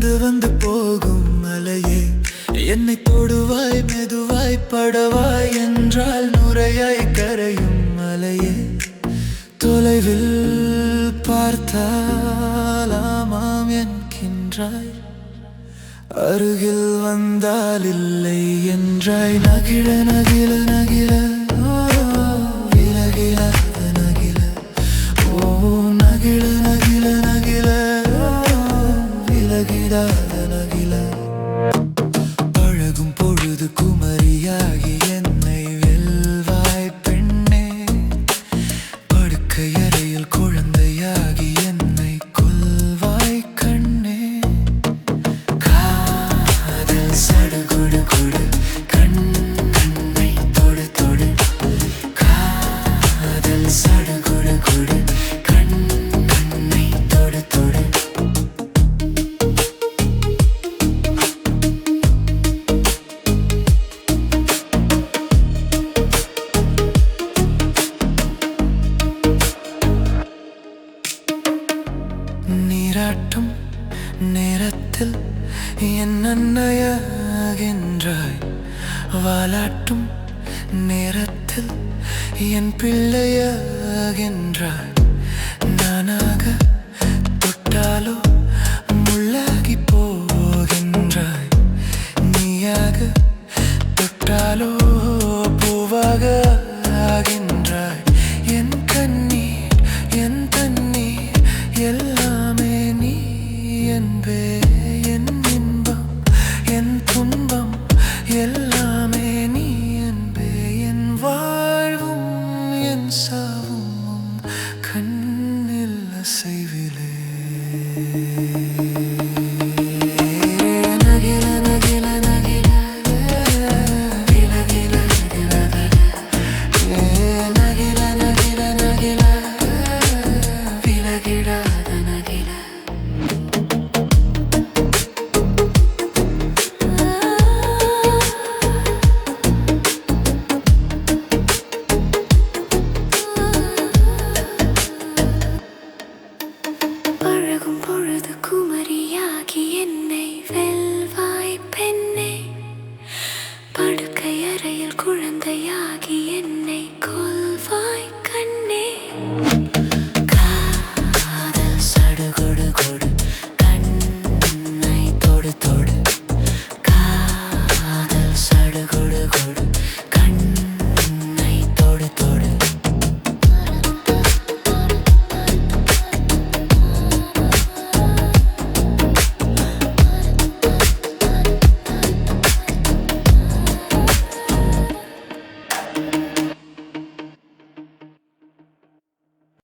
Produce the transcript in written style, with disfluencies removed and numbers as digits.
வந்து வந்து போகும் மலையே, என்னை தொடுவாய் மெதுவாய் படவாய் என்றால் நுரையாய் கரையும் மலையே. தொலைவில் பார்த்தால் ஆமாம் என்கின்றாய், அருகில் வந்தால் இல்லை என்றாய். நகிழ நகிழ நகிழ விலகிலாத நகிழ, ஓ நகிழ நகிழ நகிழ விலகிடாத நகிழ. பழகும் பொழுது குமரியாகி என்னை வெல்வாய் பெண்ணே, படுக்கை அறையில் குழந்தையாகி என்னை கொல்வாய் கண்ணே. காதல் சடுகுடு குடு கண்ணை தொடு தொடு, காதல் சடுகுடு குடு கண்ணை தொடு தொடு. நீராட்டும் நேரத்தில் என் அன்னையாகின்றாய், வாலாட்டும் நேரத்தில் என் பிள்ளையாகின்றாய். நானாக தொட்டாலோ முள்ளாகி போ